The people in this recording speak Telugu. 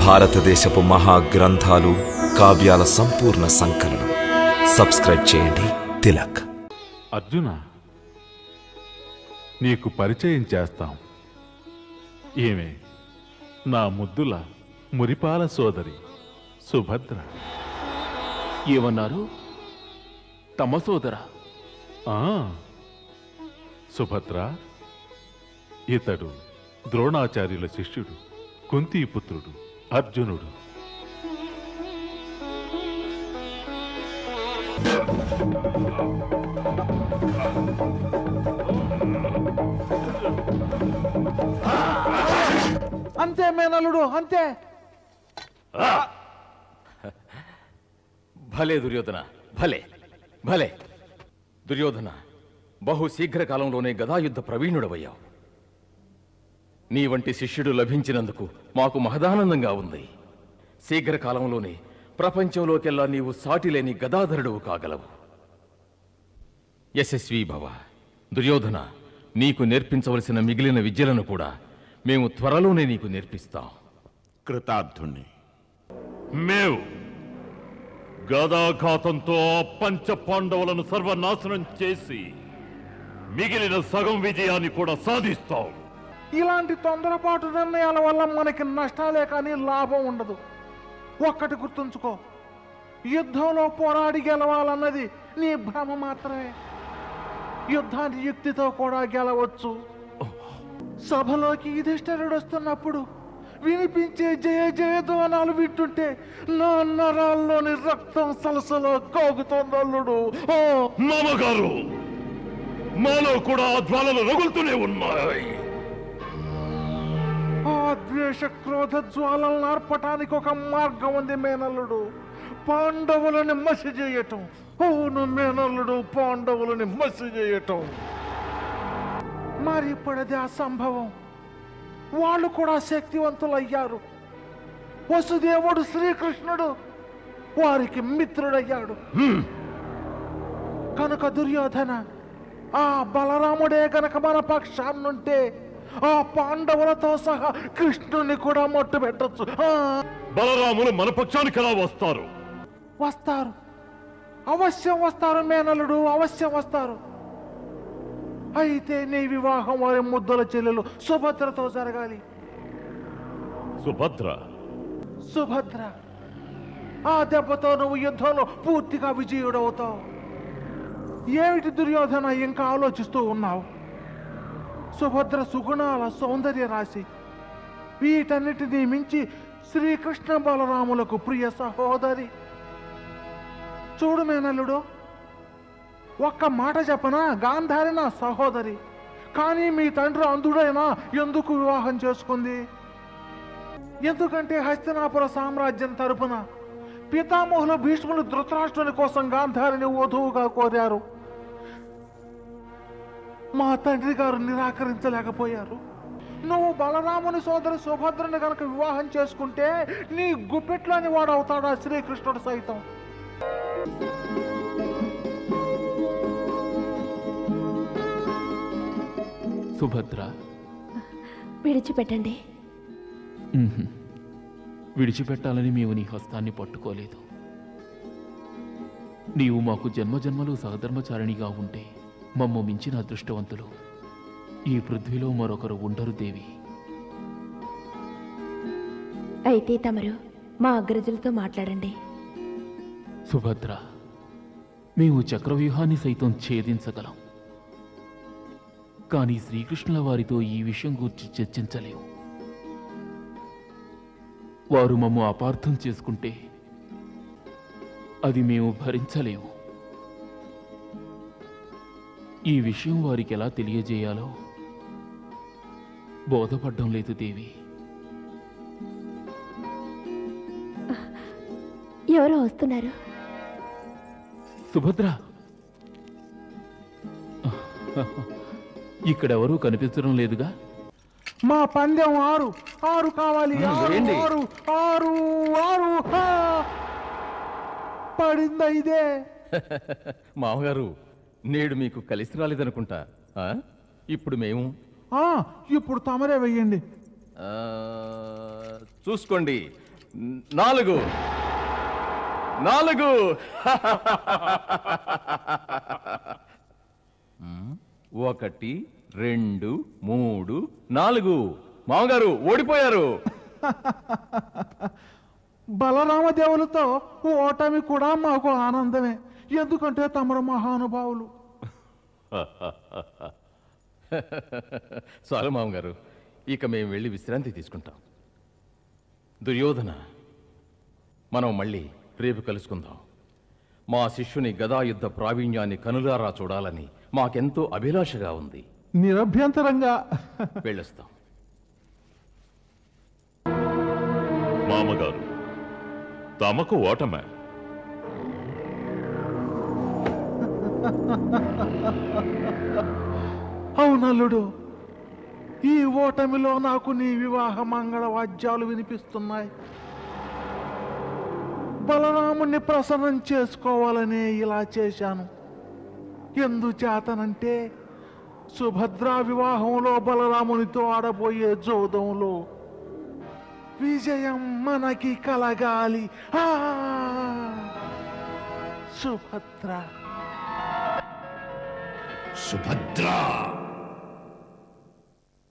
భారతదేశపు మహా గ్రంథాలు కావ్యాల సంపూర్ణ సంకలనం. సబ్స్క్రైబ్ చేయండి తిలక్. అర్జున, నీకు పరిచయం చేస్తాం. ఏమే, నా ముద్దుల మురిపాల సోదరి సుభద్ర. ఏమన్నారు? తమ సోదర? సుభద్ర, ఇతడు ద్రోణాచార్యుల శిష్యుడు, కుంతీపుత్రుడు అర్జునుడు. అంతే మేనలుడు, అంతే. భలే దుర్యోధన, భలే భలే దుర్యోధన. బహు శీఘ్రకాలంలోనే గదాయుద్ధ ప్రవీణుడవయ్యావు. నీ వంటి శిష్యుడు లభించినందుకు మాకు మహదానందంగా ఉంది. శీఘ్రకాలంలోనే ప్రపంచంలోకెల్లా నీవు సాటిలేని గదాధరుడువు కాగలవు. యశస్వీ భవ. దుర్యోధన, నీకు నేర్పించవలసిన మిగిలిన విద్యలను కూడా మేము త్వరలోనే నీకు నేర్పిస్తాం. కృతార్థుణ్ణి. మేము గదాఘాతంతో పంచ పాండవులను సర్వనాశనం చేసి మిగిలిన సగం విజయాన్ని కూడా సాధిస్తాం. ఇలాంటి తొందరపాటు నిర్ణయాల వల్ల మనకి నష్టాలే కానీ లాభం ఉండదు. ఒక్కటి గుర్తుంచుకో, యుద్ధంలో పోరాడి గెలవాలన్నది నీ భ్రమ మాత్రమే. యుద్ధాన్ని యుక్తితో కూడా గెలవచ్చు. సభలోకి యుధిష్ఠిరుడు వస్తున్నప్పుడు వినిపించే జయ జయధ్వానాలు వింటుంటే నా నరాల్లోని రక్తం సలసలో కోగుతోందల్లుడు. మామగారు, మాలో కూడా జ్వాలలు రగులుతూనే ఉన్నాయి. ఆ ద్వేష క్రోధ జ్వాలలు నార్పటానికి ఒక మార్గం ఉంది మేనల్లుడు. పాండవులని మసి చేయటం. అవును మేనల్లుడు, పాండవులని మసి చేయటం. మరి ఇప్పుడది అసంభవం. వాళ్ళు కూడా శక్తివంతులయ్యారు. వసుదేవుడు శ్రీకృష్ణుడు వారికి మిత్రుడయ్యాడు. కనుక దుర్యోధన, ఆ బలరాముడే గనక మన పక్షాన్నుంటే ఆ పాండవులతో సహా కృష్ణుని కూడా మొట్టు పెట్టచ్చు. బలరాములు మన పక్షానికి ఎలా వస్తారు? వస్తారు, అవశ్యం వస్తారు మేనలుడు, అవశ్యం వస్తారు. అయితే నీ వివాహం వారి ముద్దుల చెల్లెలు సుభద్రతో జరగాలి. సుభద్ర? సుభద్ర, ఆ దెబ్బతో నువ్వు యుద్ధంలో పూర్తిగా విజయుడవుతావు. ఏమిటి దుర్యోధన ఇంకా ఆలోచిస్తూ ఉన్నావు? సుభద్ర సుగుణాల సౌందర్య రాశి. వీటన్నిటినీ మించి శ్రీకృష్ణ బలరాములకు ప్రియ సహోదరి. చూడు మేనల్లుడు, ఒక్క మాట చెప్పనా, గాంధారి నా సహోదరి. కానీ మీ తండ్రి అంధుడైనా ఎందుకు వివాహం చేసుకుంది? ఎందుకంటే హస్తినాపుర సామ్రాజ్యం తరపున పితామహులు భీష్ములు ధృతరాష్ట్రుని కోసం గాంధారిని వధువుగా కోరారు. మా తండ్రి గారు నిరాకరించలేకపోయారు. నువ్వు బలరాముని సోదరి సుభద్రని కనుక వివాహం చేసుకుంటే నీ గుప్పెట్లోని వాడు అవుతాడా శ్రీకృష్ణుడు సైతం. సుభద్ర, విడిచిపెట్టండి. విడిచిపెట్టాలని మేము నీ హస్తాన్ని పట్టుకోలేదు. నీవు మాకు జన్మజన్మలు సహధర్మచారిణిగా ఉంటే మమ్మ మించిన అదృష్టవంతులు ఈ పృథ్వీలో మరొకరు ఉండరు దేవి. అయితే తమరు మా అగ్రజులతో మాట్లాడండి. సుభద్ర, మేము చక్రవ్యూహాన్ని సైతం ఛేదించగలం. కానీ శ్రీకృష్ణుల వారితో ఈ విషయం గురించి చర్చించలేము. వారు మమ్ము అపార్థం చేసుకుంటే అది మేము భరించలేము. ఈ విషయం వారికి ఎలా తెలియజేయాలో బోధపడ్డం లేదు దేవి. ఎవరో వస్తున్నారు. సుభద్ర, ఇక్కడెవరూ కనిపించడం లేదుగా. మా పందెం 6 6 కావాలి. 6 6 6 పడిందా ఇదే? మామగారు, నేడు మీకు కలిసి రాలేదనుకుంటా. ఇప్పుడు మేము ఇప్పుడు తమరే వెయ్యండి. చూసుకోండి, 4 4 1 2 3 4 మామగారు ఓడిపోయారు. బలరామదేవులతో ఓటమి కూడా మాకు ఆనందమే, ఎందుకంటే తమరు మహానుభావులు. చాలు మామగారు, ఇక మేము వెళ్ళి విశ్రాంతి తీసుకుంటాం. దుర్యోధన, మనం మళ్ళీ రేపు కలుసుకుందాం. మా శిష్యుని గదాయుద్ధ ప్రావీణ్యాన్ని కనులారా చూడాలని మాకెంతో అభిలాషగా ఉంది. నిరభ్యంతరంగా వెళ్ళొస్తాం. మామగారు, తమకు ఓటమే. అవునల్లుడు, ఈ ఓటమిలో నాకు నీ వివాహ మంగళ వాద్యాలు వినిపిస్తున్నాయి. బలరాముణ్ణి ప్రసన్నం చేసుకోవాలనే ఇలా చేశాను. ఎందుచేతనంటే సుభద్రా వివాహంలో బలరామునితో ఆడబోయే జోదంలో విజయం మనకి కలగాలి. సుభద్ర సుభద్ర